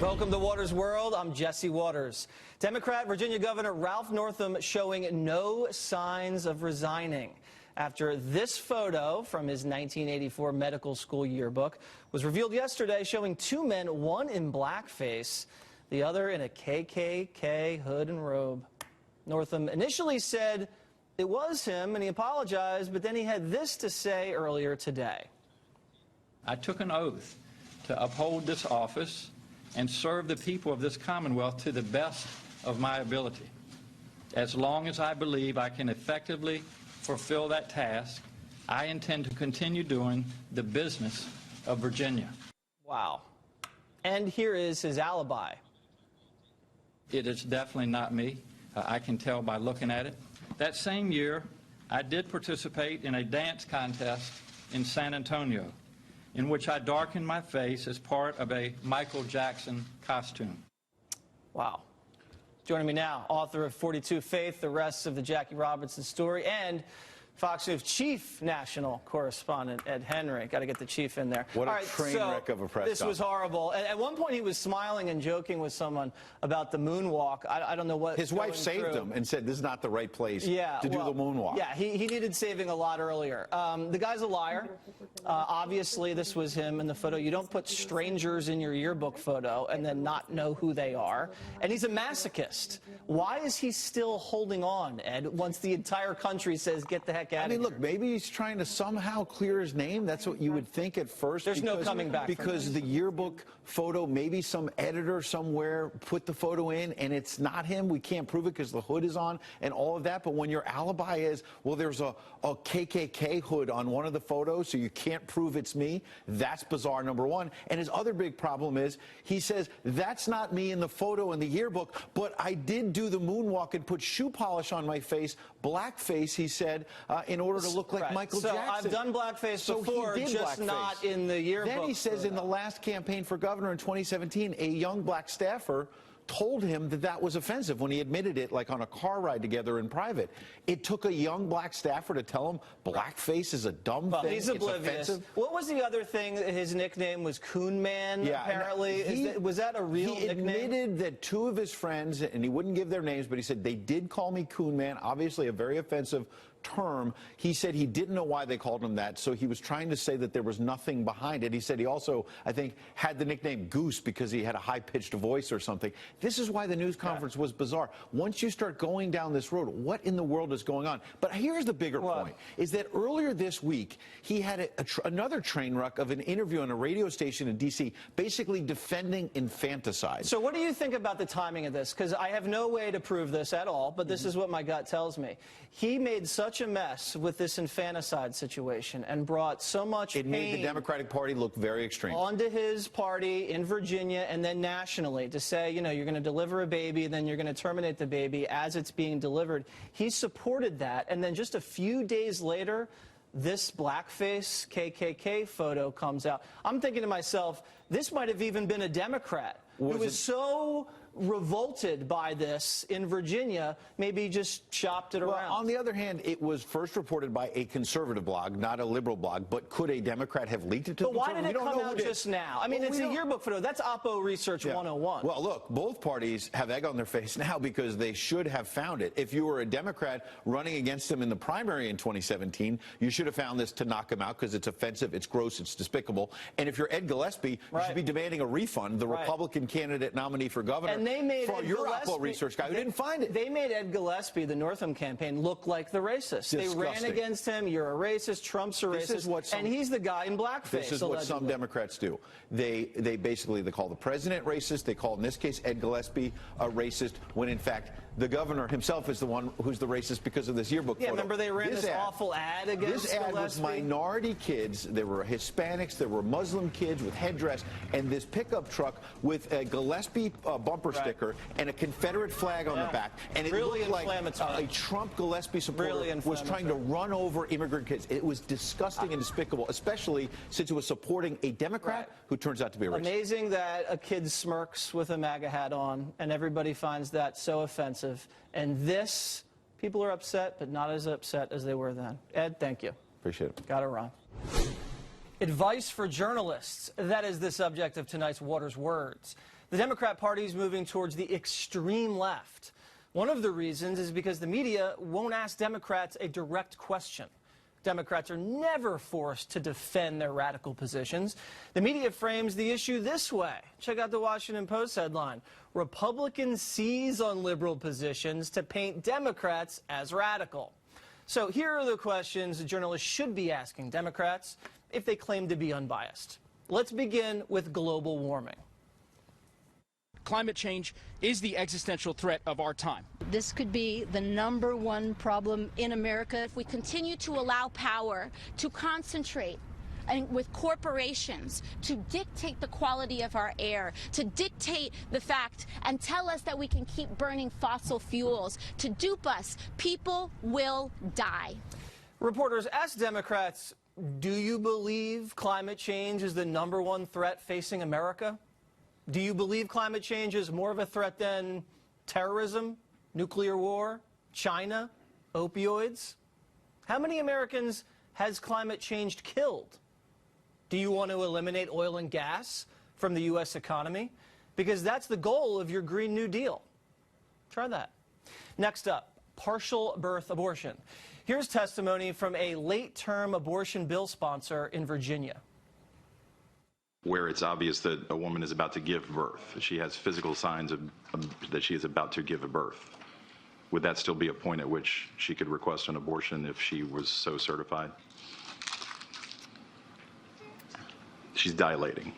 Welcome to Waters World. I'm Jesse Waters. Democrat Virginia Governor Ralph Northam showing no signs of resigning after this photo from his 1984 medical school yearbook was revealed yesterday, showing two men, one in blackface, the other in a KKK hood and robe. Northam initially said it was him and he apologized, but then he had this to say earlier today. I took an oath to uphold this office and serve the people of this Commonwealth to the best of my ability. As long as I believe I can effectively fulfill that task, I intend to continue doing the business of Virginia. Wow. And here is his alibi. It is definitely not me. I can tell by looking at it. That same year, I did participate in a dance contest in San Antonio, in which I darkened my face as part of a Michael Jackson costume. Wow. Joining me now, author of 42 Faith, the rest of the Jackie Robinson story, and Fox News chief national correspondent Ed Henry. Got to get the chief in there. What a train wreck of a press This was horrible. And at one point he was smiling and joking with someone about the moonwalk. I don't know what his wife saved him and said this is not the right place to do the moonwalk. Yeah, he needed saving a lot earlier. The guy's a liar. Obviously, this was him in the photo. You don't put strangers in your yearbook photo and then not know who they are. And he's a masochist. Why is he still holding on, Ed, once the entire country says get the heck out of here? I mean, look, maybe he's trying to somehow clear his name. That's what you would think at first. There's no coming back. Because the yearbook photo, maybe some editor somewhere put the photo in and it's not him. We can't prove it because the hood is on and all of that. But when your alibi is, well, there's a KKK hood on one of the photos, so you can't prove it's me, that's bizarre, number one. And his other big problem is he says, that's not me in the photo in the yearbook, but I did do the moonwalk and put shoe polish on my face, blackface, he said, in order to look like Michael Jackson. So I've done blackface before, just not in the yearbook. Then he says in the last campaign for governor in 2017, a young black staffer told him that that was offensive when he admitted it, like on a car ride together in private. It took a young black staffer to tell him blackface is a dumb thing. He's oblivious. What was the other thing? His nickname was Coon Man, apparently. Was that a real nickname? He admitted that two of his friends, and he wouldn't give their names, but he said they did call me Coon Man, obviously a very offensive term. He said he didn't know why they called him that, so he was trying to say that there was nothing behind it. He said he also, I think, had the nickname Goose because he had a high-pitched voice or something. This is why the news conference was bizarre. Once you start going down this road, what in the world is going on? But here's the bigger point, is that earlier this week, he had another train wreck of an interview on a radio station in D.C., basically defending infanticide. So what do you think about the timing of this? Because I have no way to prove this at all, but this is what my gut tells me. He made such a mess with this infanticide situation and brought so much pain. It made the Democratic Party look very extreme. Onto his party in Virginia and then nationally to say, you know, you're going to deliver a baby, then you're going to terminate the baby as it's being delivered. He supported that, and then just a few days later, this blackface KKK photo comes out. I'm thinking to myself, this might have even been a Democrat who was so revolted by this in Virginia, maybe he just shopped it around. Well, on the other hand, it was first reported by a conservative blog, not a liberal blog, but could a Democrat have leaked it to the But why did it come out just now? I mean, it's a yearbook photo. That's Oppo Research 101. Well, look, both parties have egg on their face now because they should have found it. If you were a Democrat running against them in the primary in 2017, you should have found this to knock him out because it's offensive, it's gross, it's despicable. And if you're Ed Gillespie, you should be demanding a refund, the Republican candidate nominee for governor. And they made for your Oppo research guy who didn't find it. They made Ed Gillespie, the Northam campaign, look like the racist. Disgusting. They ran against him. You're a racist. Trump's a racist. And he's the guy in blackface. This is what some Democrats do. They basically call the president racist. They call, in this case, Ed Gillespie a racist, when in fact the governor himself is the one who's the racist because of this yearbook photo. Remember they ran this awful ad against This ad Gillespie? was minority kids. There were Hispanics. There were Muslim kids with headdress. And this pickup truck with a Gillespie bumper sticker and a Confederate flag on the back. And it really looked like a Trump Gillespie supporter was trying to run over immigrant kids. It was disgusting and despicable, especially since it was supporting a Democrat who turns out to be a racist. Amazing that a kid smirks with a MAGA hat on, and everybody finds that so offensive. And this, people are upset, but not as upset as they were then. Ed, thank you. Appreciate it. Got it wrong. Advice for journalists. That is the subject of tonight's Waters Words. The Democrat Party is moving towards the extreme left. One of the reasons is because the media won't ask Democrats a direct question. Democrats are never forced to defend their radical positions. The media frames the issue this way. Check out the Washington Post headline: Republicans seize on liberal positions to paint Democrats as radical. So here are the questions journalists should be asking Democrats if they claim to be unbiased. Let's begin with global warming. Climate change is the existential threat of our time. This could be the #1 problem in America. If we continue to allow power to concentrate and with corporations to dictate the quality of our air, to dictate the fact and tell us that we can keep burning fossil fuels, to dupe us, people will die. Reporters asked Democrats, do you believe climate change is the #1 threat facing America? Do you believe climate change is more of a threat than terrorism, nuclear war, China, opioids? How many Americans has climate change killed? Do you want to eliminate oil and gas from the U.S. economy? Because that's the goal of your Green New Deal. Try that. Next up, partial birth abortion. Here's testimony from a late-term abortion bill sponsor in Virginia. Where it's obvious that a woman is about to give birth. She has physical signs that she is about to give a birth. Would that still be a point at which she could request an abortion if she was so certified? She's dilating.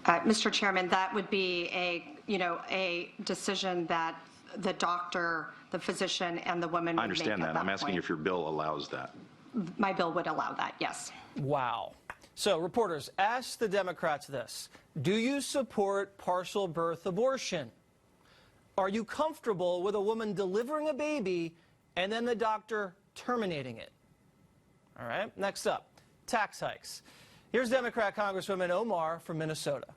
Mr. Chairman, that would be a decision that the doctor, the physician, and the woman would make. I understand that. I'm asking point. if your bill allows that. My bill would allow that, yes. Wow. So reporters asked the Democrats this: do you support partial birth abortion? Are you comfortable with a woman delivering a baby and then the doctor terminating it? All right, next up, tax hikes. Here's Democrat Congresswoman Omar from Minnesota.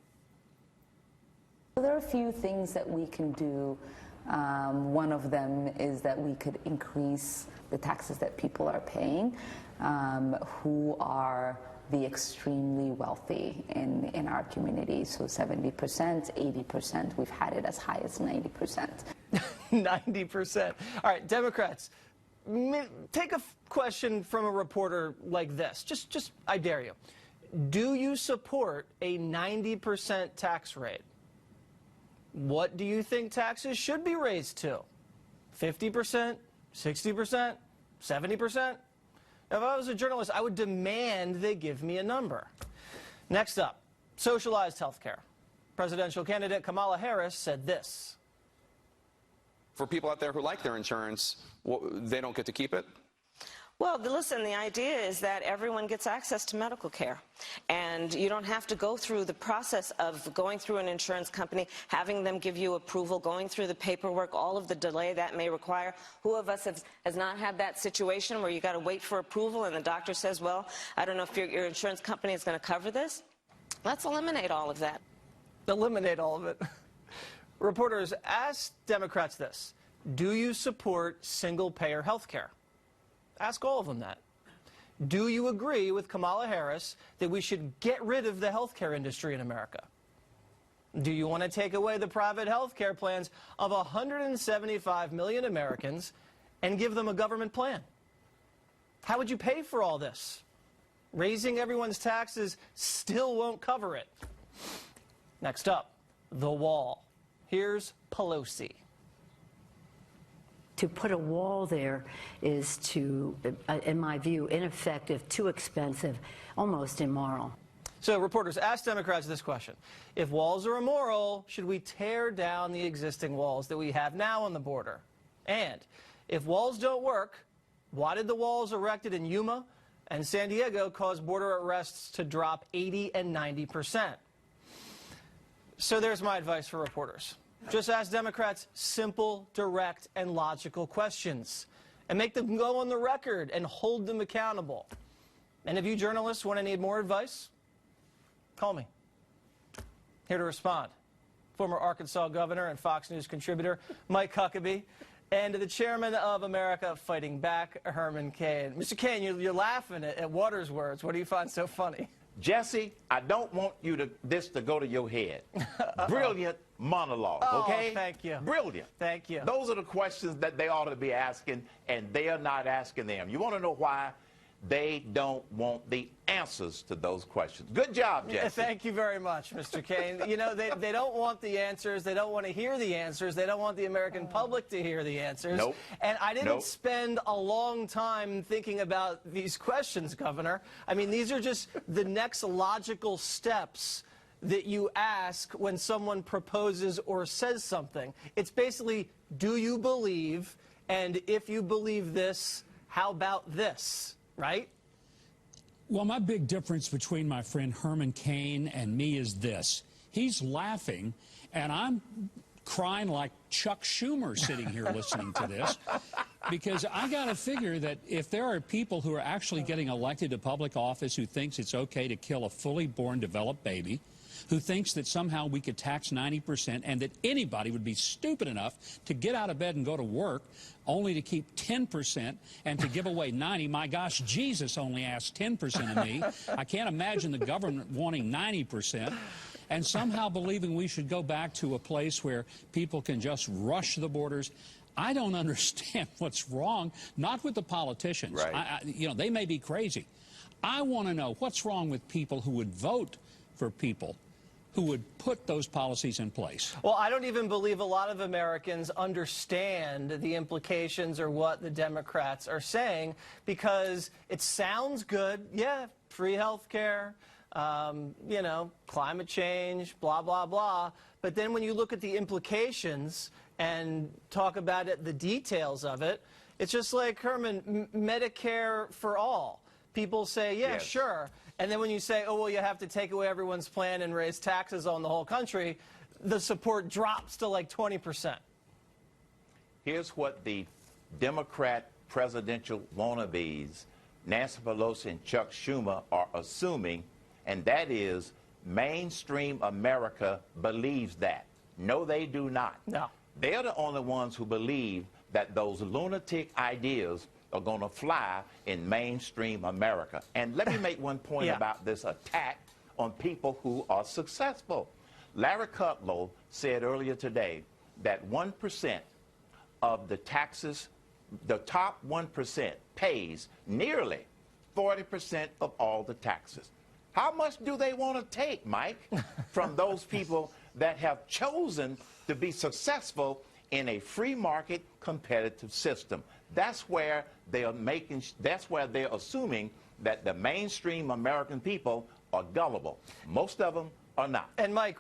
There are a few things that we can do. One of them is that we could increase the taxes that people are paying who are the extremely wealthy in our community. So 70%, 80%. We've had it as high as 90%. 90%. All right, Democrats, take a question from a reporter like this. Just, I dare you. Do you support a 90% tax rate? What do you think taxes should be raised to? 50%? 60%? 70%? If I was a journalist, I would demand they give me a number. Next up, socialized health care. Presidential candidate Kamala Harris said this. For people out there who like their insurance, they don't get to keep it? Well, listen, the idea is that everyone gets access to medical care, and you don't have to go through the process of going through an insurance company, having them give you approval, going through the paperwork, all of the delay that may require. Who of us has not had that situation where you got to wait for approval and the doctor says, well, I don't know if your insurance company is going to cover this? Let's eliminate all of that. Eliminate all of it. Reporters asked Democrats this: do you support single-payer health care? Ask all of them that. Do you agree with Kamala Harris that we should get rid of the healthcare industry in America? Do you want to take away the private healthcare plans of 175 million Americans and give them a government plan? How would you pay for all this? Raising everyone's taxes still won't cover it. Next up, the wall. Here's Pelosi. To put a wall there is, in my view, ineffective, too expensive, almost immoral. So reporters asked Democrats this question: if walls are immoral, should we tear down the existing walls that we have now on the border? And if walls don't work, why did the walls erected in Yuma and San Diego cause border arrests to drop 80 and 90%? So there's my advice for reporters. Just ask Democrats simple, direct, and logical questions, and make them go on the record and hold them accountable. And if you journalists want to need more advice, call me. Here to respond, former Arkansas governor and Fox News contributor Mike Huckabee, and the chairman of America Fighting Back, Herman Cain. Mr. Cain, you're laughing at Waters' words. What do you find so funny? Jesse, I don't want this to go to your head. Brilliant monologue, okay? Oh, thank you. Brilliant. Thank you. Those are the questions that they ought to be asking, and they are not asking them. You want to know why? They don't want the answers to those questions. Good job, Jesse. Thank you very much, Mr. Kane. You know, they don't want the answers. They don't want to hear the answers. They don't want the American public to hear the answers. Nope. And I didn't spend a long time thinking about these questions, Governor. I mean, these are just the next logical steps that you ask when someone proposes or says something. It's basically, do you believe? And if you believe this, how about this? Right? Well, my big difference between my friend Herman Cain and me is this. He's laughing, and I'm crying like Chuck Schumer sitting here listening to this, because I got to figure that if there are people who are actually getting elected to public office who thinks it's okay to kill a fully born, developed baby, who thinks that somehow we could tax 90% and that anybody would be stupid enough to get out of bed and go to work only to keep 10% and to give away 90. My gosh, Jesus only asked 10% of me. I can't imagine the government wanting 90%. And somehow believing we should go back to a place where people can just rush the borders. I don't understand what's wrong, not with the politicians. Right. You know, they may be crazy. I want to know what's wrong with people who would vote for people who would put those policies in place. Well, I don't even believe a lot of Americans understand the implications or what the Democrats are saying, because it sounds good. Yeah, free health care, you know, climate change, blah, blah, blah. But then when you look at the implications and talk about it, the details of it, it's just like, Herman, Medicare for all. People say, yeah, sure. And then when you say, oh, well, you have to take away everyone's plan and raise taxes on the whole country, the support drops to like 20%. Here's what the Democrat presidential wannabes, Nancy Pelosi and Chuck Schumer, are assuming, and that is mainstream America believes that. No, they do not. No. They're the only ones who believe that those lunatic ideas are going to fly in mainstream America. And let me make one point about this attack on people who are successful. Larry Kudlow said earlier today that 1% of the taxes, the top 1% pays nearly 40% of all the taxes. How much do they want to take, Mike, from those people that have chosen to be successful in a free market competitive system? That's where they are that's where they're assuming that the mainstream American people are gullible. Most of them are not. And Mike,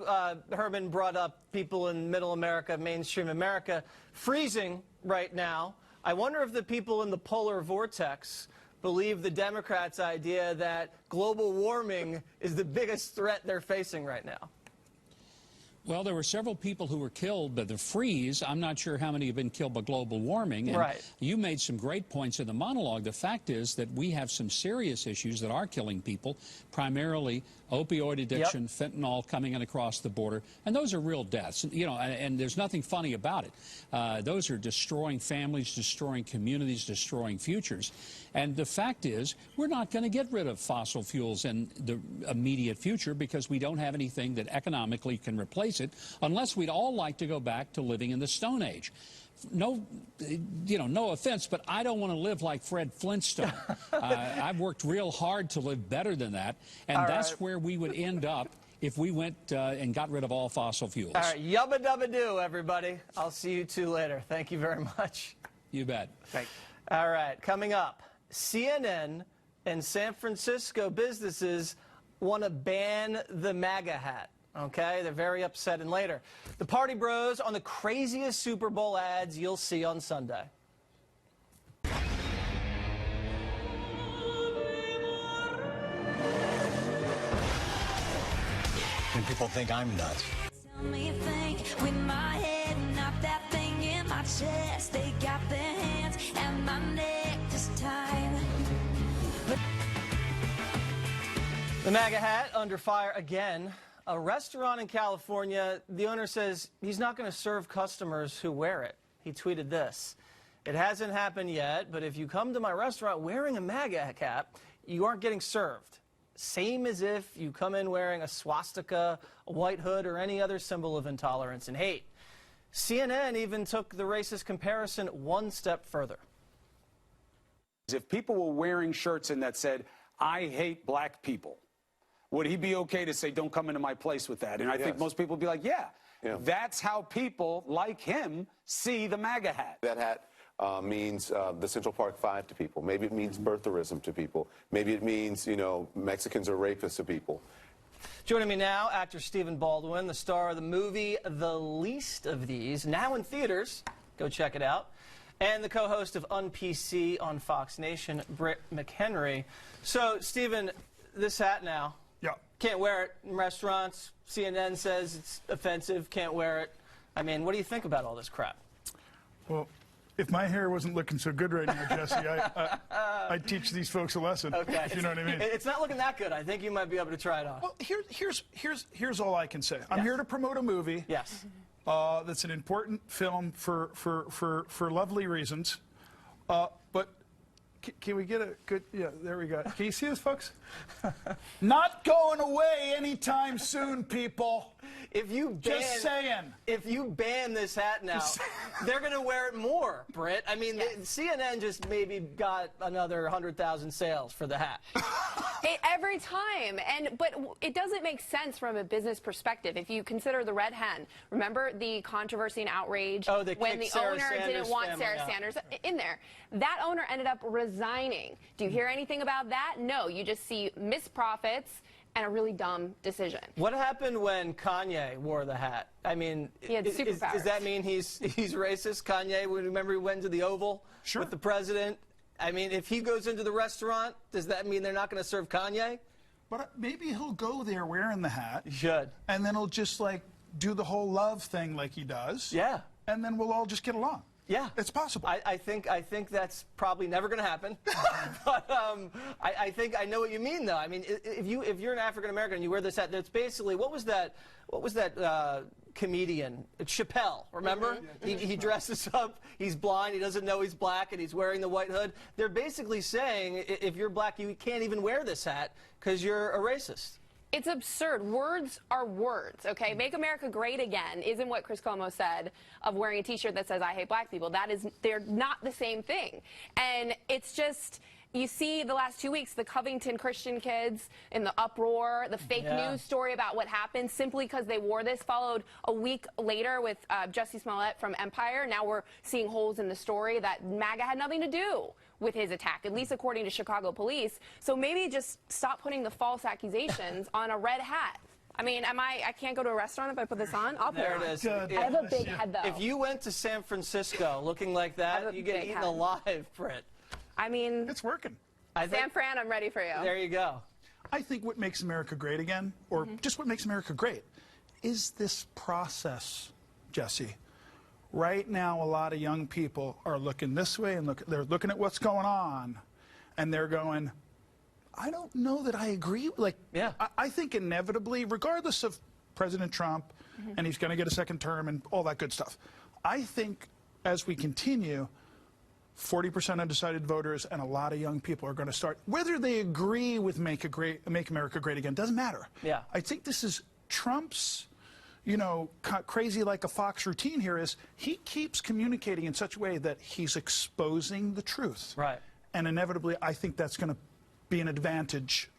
Herman brought up people in middle America, mainstream America, freezing right now. I wonder if the people in the polar vortex believe the Democrats' idea that global warming is the biggest threat they're facing right now. Well, there were several people who were killed by the freeze. I'm not sure how many have been killed by global warming. And you made some great points in the monologue. The fact is that we have some serious issues that are killing people, primarily opioid addiction, fentanyl coming in across the border, and those are real deaths. You know, and there's nothing funny about it. Those are destroying families, destroying communities, destroying futures. And the fact is, we're not going to get rid of fossil fuels in the immediate future because we don't have anything that economically can replace it, unless we'd all like to go back to living in the Stone Age. No, you know, no offense, but I don't want to live like Fred Flintstone. I've worked real hard to live better than that, and that's where we would end up if we went and got rid of all fossil fuels. All right, yubba dubba doo, everybody. I'll see you two later. Thank you very much. You bet. Thanks. All right, coming up, CNN and San Francisco businesses want to ban the MAGA hat. Okay, they're very upset. And later, the Party Bros on the craziest Super Bowl ads you'll see on Sunday. And people think I'm nuts. Tell me think with my head, not that thing in my chest. They got their hands and my neck this time. The MAGA hat under fire again. A restaurant in California, the owner says he's not going to serve customers who wear it. He tweeted this: "It hasn't happened yet, but if you come to my restaurant wearing a MAGA cap, you aren't getting served. same as if you come in wearing a swastika, a white hood, or any other symbol of intolerance and hate. CNN even took the racist comparison one step further. If people were wearing shirts in that said, "I hate black people," would he be okay to say, "Don't come into my place with that"? And I think most people would be like, yeah, that's how people like him see the MAGA hat. That hat means the Central Park Five to people. Maybe it means birtherism to people. Maybe it means, you know, Mexicans are rapists to people. Joining me now, actor Stephen Baldwin, the star of the movie The Least of These, now in theaters. Go check it out. And the co-host of Un-PC on Fox Nation, Britt McHenry. So, Stephen, this hat now, can't wear it in restaurants. CNN says it's offensive, can't wear it. I mean, what do you think about all this crap? Well, if my hair wasn't looking so good right now, Jesse, I'd teach these folks a lesson. Okay. If you know what I mean. It's not looking that good. I think you might be able to try it on. Well, here's all I can say. I'm here to promote a movie. Yes. That's an important film for lovely reasons. But can we get a good, there we go. Can you see this, folks? Not going away anytime soon, people. If you just saying. If you ban this hat now, they're going to wear it more, Britt. I mean, CNN just maybe got another 100,000 sales for the hat. Every time, but it doesn't make sense from a business perspective. If you consider the red hen, remember the controversy and outrage when the owner didn't want Sarah Sanders in there. That owner ended up resigning. Do you hear anything about that? No, you just see missed profits and a really dumb decision. What happened when Kanye wore the hat? I mean, he had superpowers. Does that mean he's racist? Kanye, remember he went to the Oval with the president? I mean, if he goes into the restaurant, does that mean they're not going to serve Kanye? But maybe he'll go there wearing the hat. He should. And then he'll just, like, do the whole love thing like he does. Yeah. And then we'll all just get along. Yeah. It's possible. I think that's probably never going to happen. But I think I know what you mean, though. I mean, if you're an African American and you wear this hat, that's basically, what was that comedian, Chappelle, remember? He dresses up, he's blind, he doesn't know he's black, and he's wearing the white hood. They're basically saying, if you're black, you can't even wear this hat because you're a racist. It's absurd. Words are words, okay? Make America great again isn't what Chris Cuomo said of wearing a T-shirt that says, "I hate black people." They're not the same thing. And it's just, you see the last 2 weeks, the Covington Christian kids in the uproar, the fake news story about what happened simply because they wore this, followed a week later with Jussie Smollett from Empire. Now we're seeing holes in the story that MAGA had nothing to do with his attack, at least according to Chicago police. So maybe just stop putting the false accusations on a red hat. I mean, I can't go to a restaurant if I put this on? I'll put it on. There it is. I have a big head, though. If you went to San Francisco looking like that, you get eaten alive, Britt. I mean, it's working. San Fran, I'm ready for you. There you go. I think what makes America great again, or just what makes America great, is this process, Jesse. Right now, a lot of young people are looking this way, and they're looking at what's going on, and they're going, I don't know that I agree. Like, I think inevitably, regardless of President Trump, and he's going to get a second term and all that good stuff, I think as we continue, 40% undecided voters and a lot of young people are going to start, whether they agree with Make America Great Again, doesn't matter. Yeah. I think this is Trump's, crazy like a fox routine here is he keeps communicating in such a way that he's exposing the truth. Right. And inevitably, I think that's going to be an advantage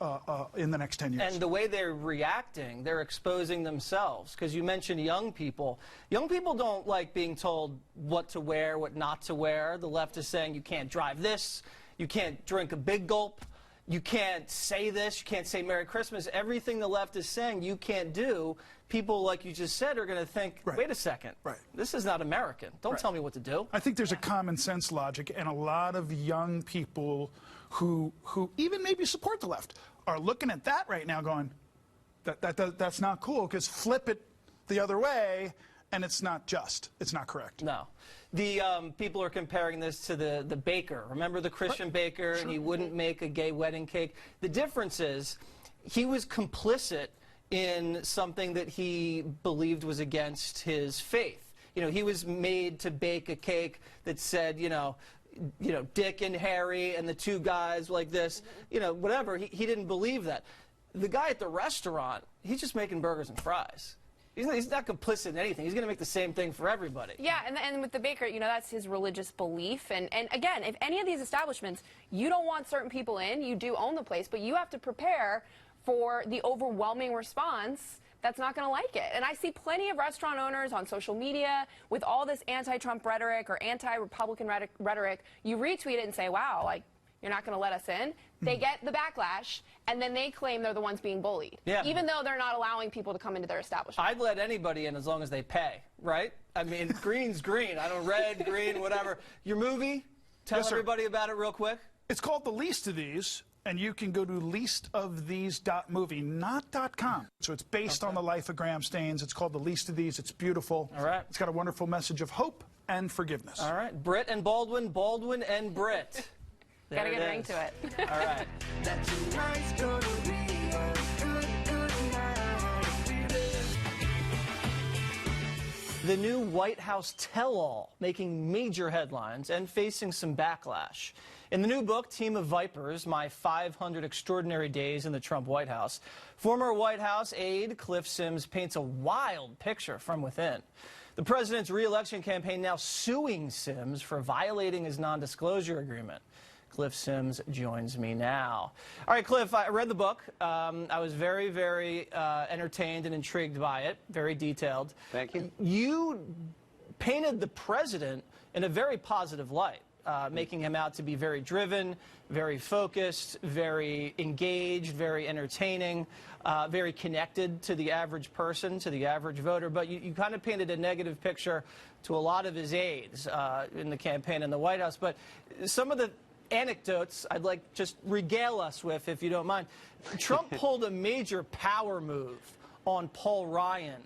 in the next 10 years. And the way they're reacting, they're exposing themselves. Because you mentioned young people. Young people don't like being told what to wear, what not to wear. The left is saying you can't drive this, you can't drink a big gulp, you can't say this, you can't say Merry Christmas. Everything the left is saying you can't do, people, like you just said, are going to think, wait a second, this is not American. Don't tell me what to do. I think there's a common sense logic, and a lot of young people who even maybe support the left are looking at that right now going, that's not cool, because flip it the other way, and it's not just. It's not correct. No. The people are comparing this to the baker. Remember the Christian baker, and he wouldn't make a gay wedding cake? The difference is he was complicit in something that he believed was against his faith. You know, he was made to bake a cake that said, you know, Dick and Harry and the two guys like this, whatever. He didn't believe that. the guy at the restaurant, he's just making burgers and fries. He's not complicit in anything. He's going to make the same thing for everybody. Yeah, and with the baker, you know, that's his religious belief. And again, if any of these establishments, you don't want certain people in, you do own the place, but you have to prepare for the overwhelming response that's not going to like it. And I see plenty of restaurant owners on social media with all this anti-Trump rhetoric or anti-Republican rhetoric. You retweet it and say, wow, like, you're not going to let us in. They get the backlash, and then they claim they're the ones being bullied, even though they're not allowing people to come into their establishment. I'd let anybody in as long as they pay, right? I mean, green's green. I don't red, green, whatever. Your movie, tell everybody about it real quick. It's called The Least of These, and you can go to leastofthese.movie, not .com. So it's based on the life of Graham Staines. It's called The Least of These. It's beautiful. All right. It's got a wonderful message of hope and forgiveness. All right. Britt and Baldwin, Baldwin and Britt. Gotta get a ring to it. All right. The new White House tell-all making major headlines and facing some backlash. In the new book, Team of Vipers, My 500 Extraordinary Days in the Trump White House, former White House aide Cliff Sims paints a wild picture from within. The president's re-election campaign now suing Sims for violating his non-disclosure agreement. Cliff Sims joins me now. All right, Cliff, I read the book. I was very, very entertained and intrigued by it, very detailed. Thank you. You painted the president in a very positive light, making him out to be very driven, very focused, very engaged, very entertaining, very connected to the average person, to the average voter. But you kind of painted a negative picture to a lot of his aides in the campaign in the White House. But some of the anecdotes I'd like just regale us with, if you don't mind. Trump pulled a major power move on Paul Ryan.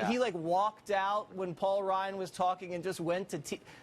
He like walked out when Paul Ryan was talking and just went to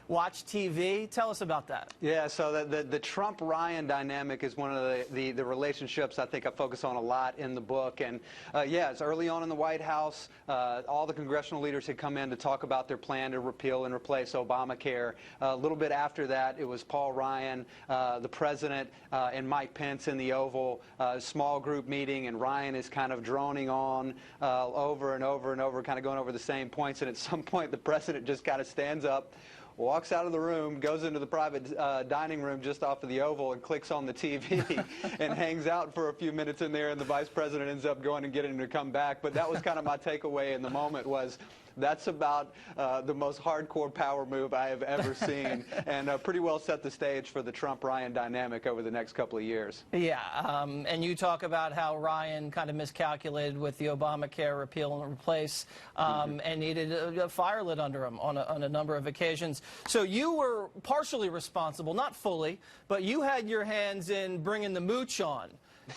watch TV. Tell us about that. Yeah, so the Trump-Ryan dynamic is one of the relationships I think I focus on a lot in the book. And yeah, it's early on in the White House. All the congressional leaders had come in to talk about their plan to repeal and replace Obamacare. A little bit after that, it was Paul Ryan, the president, and Mike Pence in the Oval, small group meeting, and Ryan is kind of droning on over and over and over, kind of going over the same points. And at some point, the president just kind of stands up, walks out of the room, goes into the private dining room just off of the Oval and clicks on the TV and hangs out for a few minutes in there, and the vice president ends up going and getting him to come back. But that was kind of my takeaway in the moment was, that's about the most hardcore power move I have ever seen, and pretty well set the stage for the Trump-Ryan dynamic over the next couple of years. Yeah, and you talk about how Ryan kind of miscalculated with the Obamacare repeal and replace and needed a fire lit under him on a number of occasions. So you were partially responsible, not fully, but you had your hands in bringing the mooch on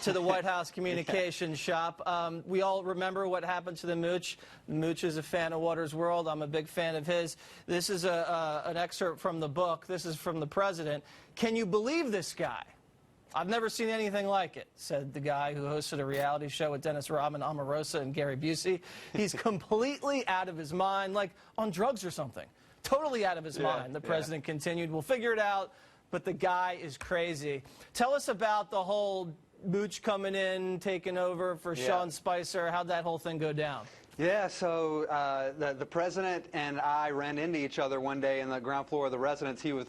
to the White House communications shop. We all remember what happened to the mooch. The mooch is a fan of Waters' World. I'm a big fan of his. This is an excerpt from the book. This is from the president. Can you believe this guy? I've never seen anything like it, said the guy who hosted a reality show with Dennis Rodman, Omarosa, and Gary Busey. He's completely out of his mind, like on drugs or something. Totally out of his mind, the president continued. We'll figure it out, but the guy is crazy. Tell us about the whole mooch coming in, taking over for Sean Spicer. How'd that whole thing go down? Yeah, so the president and I ran into each other one day in the ground floor of the residence. He was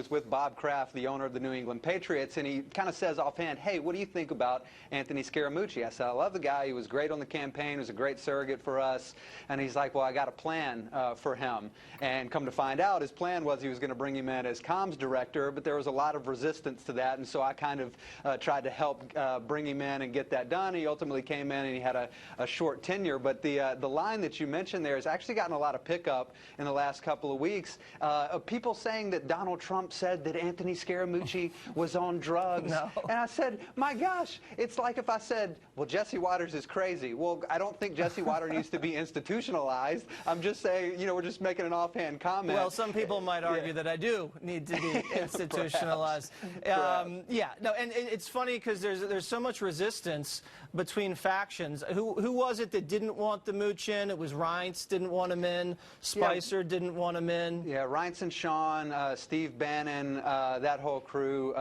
with Bob Kraft, the owner of the New England Patriots, and he kind of says offhand, "Hey, what do you think about Anthony Scaramucci?" I said, "I love the guy. He was great on the campaign. He was a great surrogate for us." And he's like, "Well, I got a plan for him." And come to find out, his plan was he was going to bring him in as comms director, but there was a lot of resistance to that, and so I kind of tried to help bring him in and get that done. He ultimately came in and he had a short tenure, but the line that you mentioned there has actually gotten a lot of pickup in the last couple of weeks of people saying that Donald Trump said that Anthony Scaramucci was on drugs. No. And I said, my gosh, it's like if I said, well, Jesse Waters is crazy. Well, I don't think Jesse Waters needs to be institutionalized. I'm just saying, you know, we're just making an offhand comment. Well, some people might argue that I do need to be institutionalized. Yeah, no, and it's funny because there's so much resistance between factions. Who was it that didn't want the mooch in. It was Reince didn't want him in. Spicer didn't want him in. Yeah, Reince and Sean, Steve Bannon, that whole crew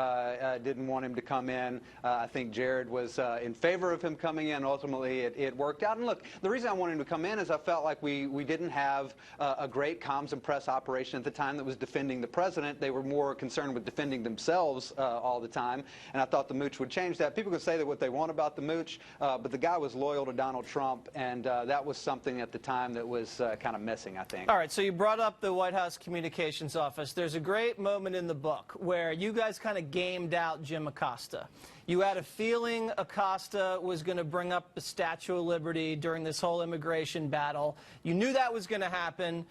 didn't want him to come in. I think Jared was in favor of him coming in. Ultimately, it worked out. And look, the reason I wanted him to come in is I felt like we didn't have a great comms and press operation at the time that was defending the president. They were more concerned with defending themselves all the time. And I thought the mooch would change that. People can say that what they want about the mooch, but the guy was loyal to Donald Trump, and that was something at the time that was kind of missing, I think. All right, so you brought up the White House Communications Office. There's a great moment in the book where you guys kind of gamed out Jim Acosta. You had a feeling Acosta was going to bring up the Statue of Liberty during this whole immigration battle. You knew that was going to happen.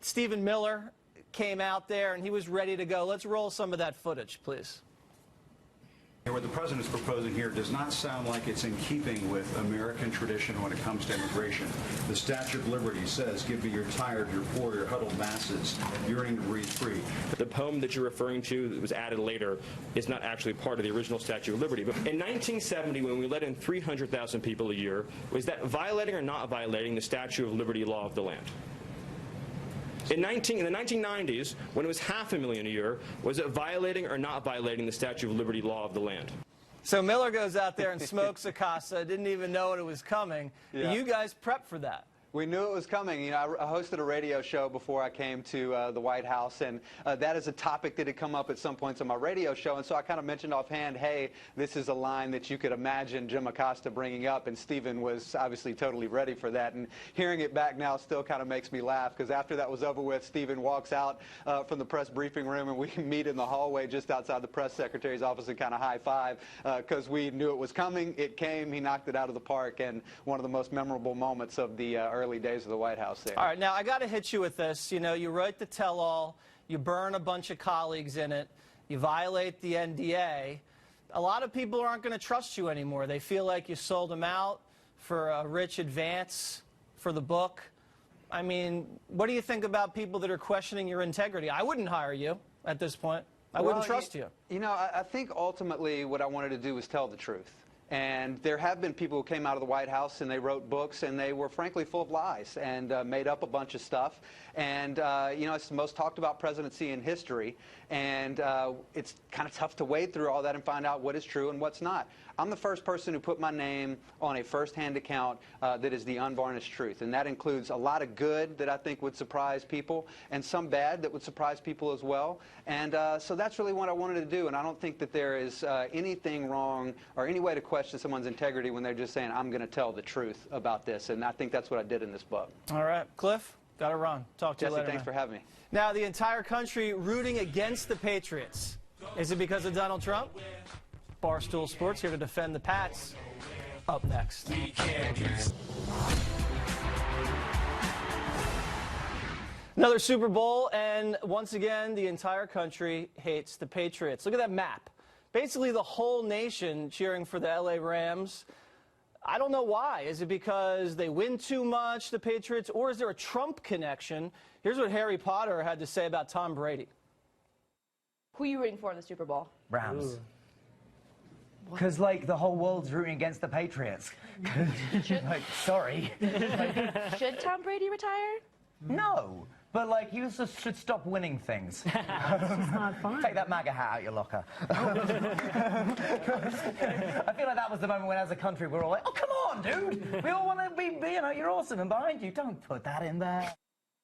Stephen Miller came out there, and he was ready to go. Let's roll some of that footage, please. What the president's proposing here does not sound like it's in keeping with American tradition when it comes to immigration. The Statue of Liberty says, give me your tired, your poor, your huddled masses, yearning to breathe free. The poem that you're referring to that was added later is not actually part of the original Statue of Liberty. But in 1970, when we let in 300,000 people a year, was that violating or not violating the Statue of Liberty law of the land? In the 1990s, when it was 500,000 a year, was it violating or not violating the Statue of Liberty law of the land? So Miller goes out there and smokes Acosta, didn't even know it was coming. Yeah. You guys prepped for that. We knew it was coming. You know, I hosted a radio show before I came to the White House, and that is a topic that had come up at some points on my radio show. And so I kind of mentioned offhand, hey, this is a line that you could imagine Jim Acosta bringing up, and Stephen was obviously totally ready for that. And hearing it back now still kind of makes me laugh, because after that was over with, Stephen walks out from the press briefing room, and we meet in the hallway just outside the press secretary's office and kind of high-five, because we knew it was coming. It came. He knocked it out of the park, and one of the most memorable moments of the early days of the White House there. All right, now I got to hit you with this. You know, you write the tell-all, you burn a bunch of colleagues in it, you violate the NDA. A lot of people aren't going to trust you anymore. They feel like you sold them out for a rich advance for the book. I mean, what do you think about people that are questioning your integrity? I wouldn't hire you at this point. I wouldn't trust you. You know, I think ultimately what I wanted to do was tell the truth. And there have been people who came out of the White House and they wrote books and they were frankly full of lies and made up a bunch of stuff. And, you know, it's the most talked about presidency in history. And it's kind of tough to wade through all that and find out what is true and what's not. I'm the first person who put my name on a first-hand account that is the unvarnished truth. And that includes a lot of good that I think would surprise people and some bad that would surprise people as well. And so that's really what I wanted to do. And I don't think that there is anything wrong or any way to question someone's integrity when they're just saying, I'm going to tell the truth about this. And I think that's what I did in this book. All right. Cliff, got to run. Talk to you later. Jesse, thanks for having me. Now, the entire country rooting against the Patriots. Is it because of Donald Trump? Barstool Sports here to defend the Pats. Up next. Another Super Bowl, and once again, the entire country hates the Patriots. Look at that map. Basically, the whole nation cheering for the LA Rams. I don't know why. Is it because they win too much, the Patriots, or is there a Trump connection? Here's what Harry Potter had to say about Tom Brady. Who are you rooting for in the Super Bowl? Rams. Because, like, the whole world's rooting against the Patriots. Like, sorry. Should Tom Brady retire? No. But, like, you just should stop winning things. It's not fun. Take that MAGA hat out your locker. I feel like that was the moment when, as a country, we're all like, oh, come on, dude. We all want to be, you know, you're awesome and behind you. Don't put that in there.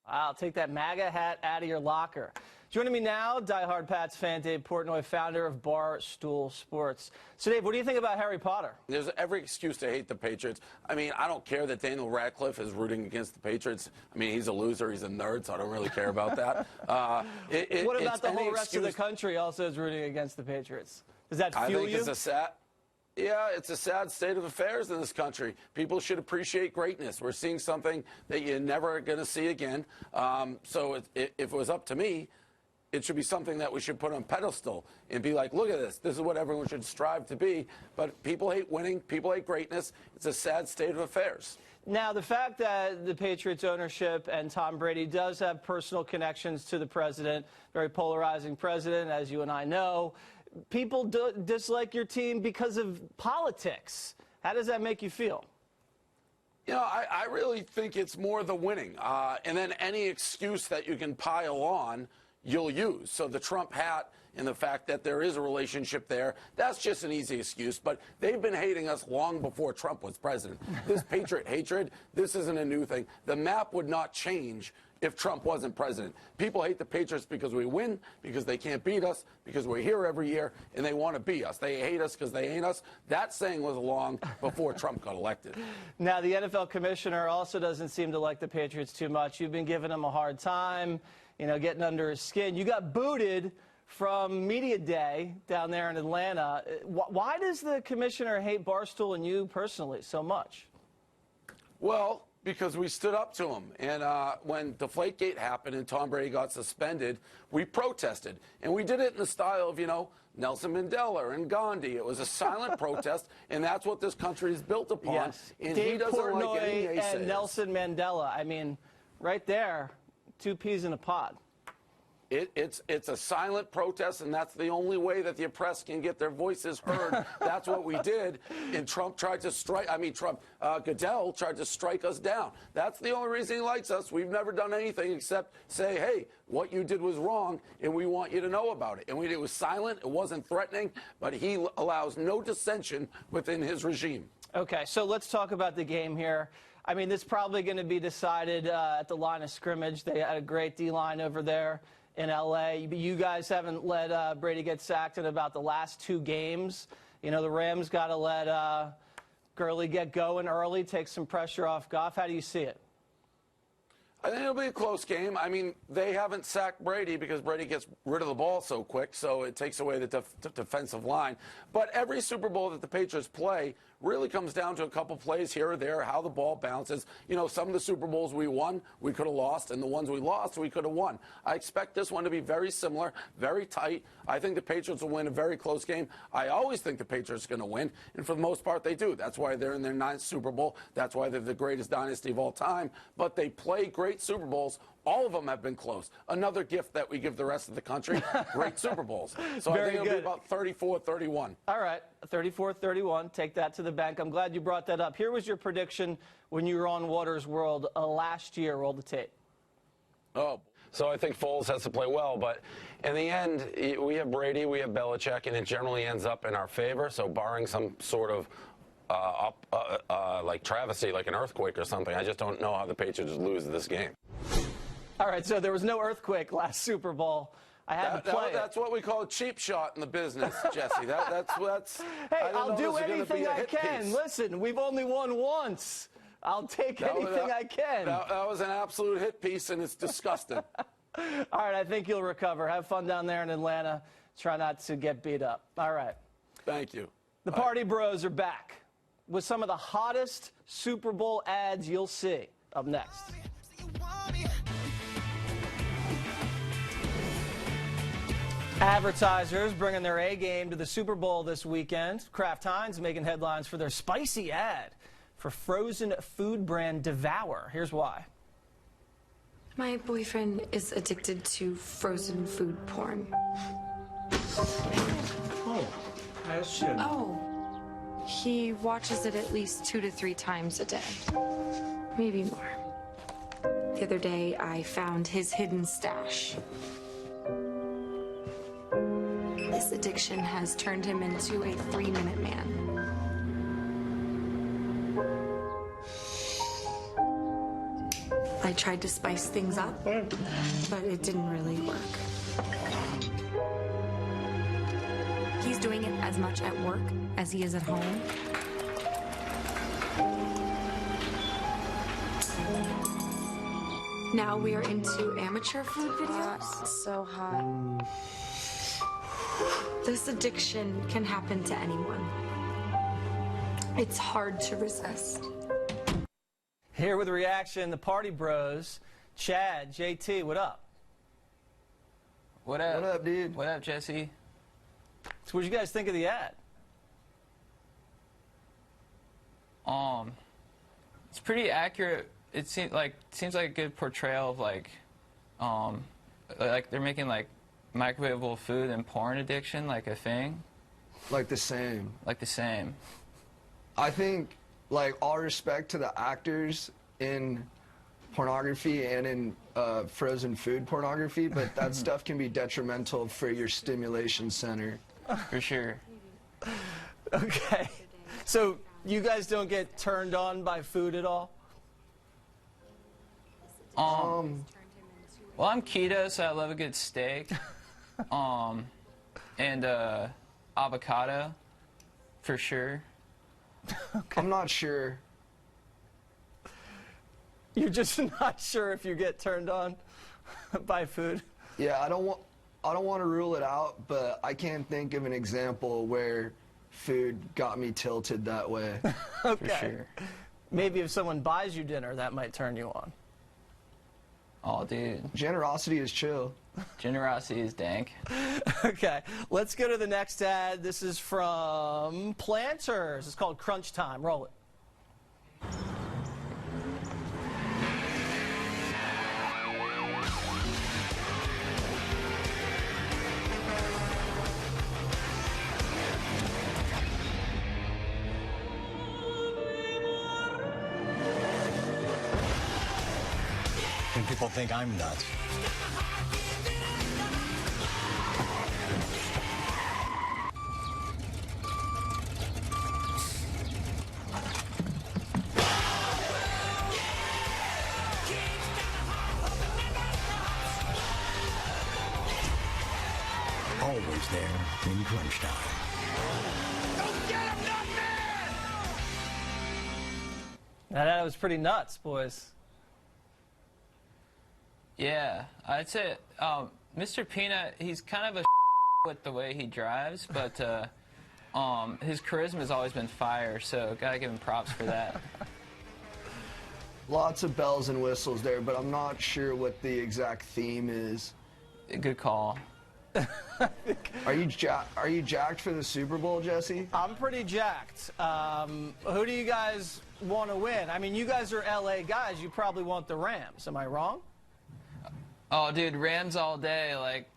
I'll take that MAGA hat out of your locker. Joining me now, diehard Pats fan Dave Portnoy, founder of Barstool Sports. So, Dave, what do you think about Harry Potter? There's every excuse to hate the Patriots. I mean, I don't care that Daniel Radcliffe is rooting against the Patriots. I mean, he's a loser. He's a nerd, so I don't really care about that. What about the whole rest of the country also is rooting against the Patriots? Does that fuel you? I think it's a sad state of affairs in this country. People should appreciate greatness. We're seeing something that you're never going to see again. So if it was up to me, it should be something that we should put on a pedestal and be like, look at this. This is what everyone should strive to be. But people hate winning. People hate greatness. It's a sad state of affairs. Now, the fact that the Patriots ownership and Tom Brady does have personal connections to the president, very polarizing president, as you and I know, people dislike your team because of politics. How does that make you feel? You know, I really think it's more the winning. And then any excuse that you can pile on, you'll use. So the Trump hat and the fact that there is a relationship there, that's just an easy excuse. But they've been hating us long before Trump was president. This patriot hatred, this isn't a new thing. The map would not change if Trump wasn't president. People hate the Patriots because we win, because they can't beat us, because we're here every year, and they want to beat us. They hate us because they ain't us. That saying was long before Trump got elected. Now, the NFL commissioner also doesn't seem to like the Patriots too much. You've been giving him a hard time, you know, getting under his skin. You got booted from Media Day down there in Atlanta. Why does the commissioner hate Barstool and you personally so much? Well, because we stood up to him. And when Deflategate happened and Tom Brady got suspended, we protested. And we did it in the style of, you know, Nelson Mandela and Gandhi. It was a silent protest, and that's what this country is built upon. Yes. And Dave he doesn't Portnoy like any naysayers. and Nelson Mandela. I mean, right there, 2 peas in a pod. It's a silent protest, and that's the only way that the oppressed can get their voices heard. That's what we did. And Trump tried to strike, Goodell tried to strike us down. That's the only reason he likes us. We've never done anything except say, hey, what you did was wrong, and we want you to know about it. And it was silent, it wasn't threatening, but he allows no dissension within his regime. Okay, so let's talk about the game here. I mean, this is probably going to be decided at the line of scrimmage. They had a great D-line over there in L.A. You guys haven't let Brady get sacked in about the last 2 games. You know, the Rams got to let Gurley get going early, take some pressure off Goff. How do you see it? I think it'll be a close game. I mean, they haven't sacked Brady because Brady gets rid of the ball so quick, so it takes away the defensive line. But every Super Bowl that the Patriots play really comes down to a couple plays here or there, how the ball bounces. You know, some of the Super Bowls we won, we could have lost, and the ones we lost, we could have won. I expect this one to be very similar, very tight. I think the Patriots will win a very close game. I always think the Patriots are going to win, and for the most part, they do. That's why they're in their 9th Super Bowl. That's why they're the greatest dynasty of all time. But they play great Super Bowls. All of them have been close. Another gift that we give the rest of the country, great Super Bowls. So I think it'll be about 34-31. All right, 34-31. Take that to the bank. I'm glad you brought that up. Here was your prediction when you were on Waters World last year. Roll the tape. Oh, so I think Foles has to play well, but in the end, we have Brady, we have Belichick, and it generally ends up in our favor. So barring some sort of like travesty, like an earthquake or something, I just don't know how the Patriots lose this game. All right, so there was no earthquake last Super Bowl. I had to play that's what we call a cheap shot in the business, Jesse. That's hey, I'll do anything I can. Listen, we've only won once. I'll take anything I can. That was an absolute hit piece, and it's disgusting. All right, I think you'll recover. Have fun down there in Atlanta. Try not to get beat up. All right. Thank you. The Party Bros are back with some of the hottest Super Bowl ads you'll see. Up next. Advertisers bringing their A game to the Super Bowl this weekend. Kraft Heinz making headlines for their spicy ad for frozen food brand Devour. Here's why. My boyfriend is addicted to frozen food porn. Oh, as should. Oh, he watches it at least 2 to 3 times a day, maybe more. The other day, I found his hidden stash. This addiction has turned him into a 3-minute man. I tried to spice things up, but it didn't really work. He's doing it as much at work as he is at home. Now we are into amateur food videos. So hot. This addiction can happen to anyone. It's hard to resist. Here with a reaction, the Party Bros. Chad, JT, what up? What up? What up, dude? What up, Jesse? So what did you guys think of the ad? It's pretty accurate. It seems like a good portrayal of like they're making like microwavable food and porn addiction like a thing. Like the same. Like the same. I think like, all respect to the actors in pornography and in frozen food pornography, but that stuff can be detrimental for your stimulation center. For sure. Okay. So you guys don't get turned on by food at all? Well, I'm keto, so I love a good steak. And avocado, for sure. Okay. I'm not sure. You're just not sure if you get turned on by food? Yeah, I don't want to rule it out, but I can't think of an example where food got me tilted that way. Okay. For sure. Maybe if someone buys you dinner, that might turn you on. Oh, dude. Generosity is chill. Generosity is dank. Okay, let's go to the next ad. This is from Planters. It's called Crunch Time. Roll it. And people think I'm nuts. Always there in crunch time. Now, that was pretty nuts, boys. Yeah, I'd say Mr. Peanut, he's kind of a with the way he drives, but his charisma has always been fire, so gotta give him props for that. Lots of bells and whistles there, but I'm not sure what the exact theme is. Good call. Are you jacked for the Super Bowl, Jesse? I'm pretty jacked. Who do you guys want to win? I mean, you guys are LA guys. You probably want the Rams. Am I wrong? Oh, dude, Rams all day. Like,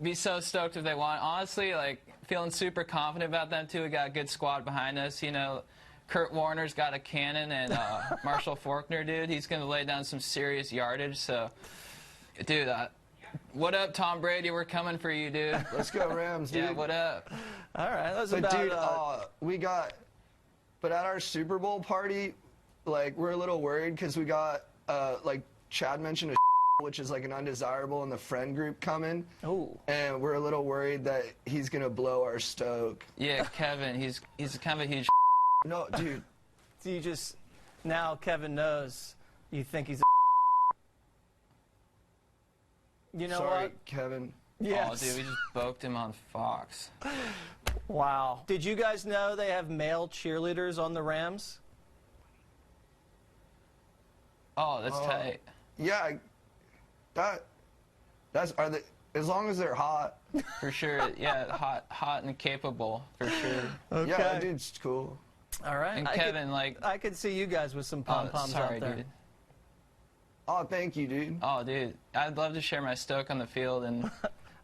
be so stoked if they won. Honestly, like, feeling super confident about them, too. We got a good squad behind us. You know, Kurt Warner's got a cannon, and Marshall Faulkner, dude, he's going to lay down some serious yardage. So, dude, what up, Tom Brady? We're coming for you, dude. Let's go, Rams, dude. Yeah, what up? All right, that's but about... dude, but at our Super Bowl party, like, we're a little worried because we got, like, Chad mentioned a which is like an undesirable in the friend group coming. Ooh. And we're a little worried that he's going to blow our stoke. Yeah, Kevin, he's kind of a huge No, dude. So you just... Now Kevin knows you think he's a... You know Sorry, what? Kevin. Yes. Oh, dude, we just poked him on Fox. Wow. Did you guys know they have male cheerleaders on the Rams? Oh, that's tight. Yeah, are they, as long as they're hot. For sure, yeah, hot and capable, for sure. Okay. Yeah, that dude's cool. All right. And Kevin, I could see you guys with some pom-poms out there. Dude. Oh, thank you, dude. Oh, dude, I'd love to share my stoke on the field. And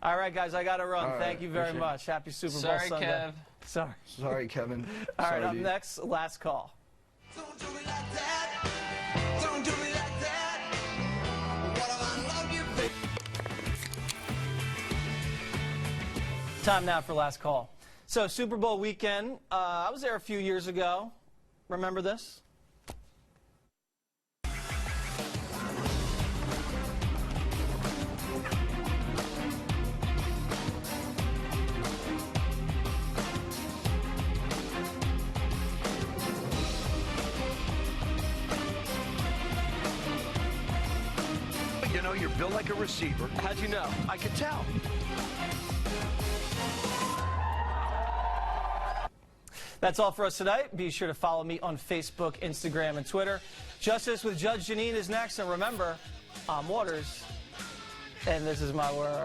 all right, guys, I got to run. Right, thank you very much. Happy Super Bowl Sorry, Sunday. Kev. Sorry. Sorry, Kevin. All right, Sorry, up dude. next, last call. Don't do me like that. Don't do me like that. What if I love you, baby? Time now for last call. So, Super Bowl weekend, I was there a few years ago. Remember this? You know, you're built like a receiver. How'd you know? I could tell. That's all for us tonight. Be sure to follow me on Facebook, Instagram, and Twitter. Justice with Judge Janine is next. And remember, I'm Waters, and this is my world.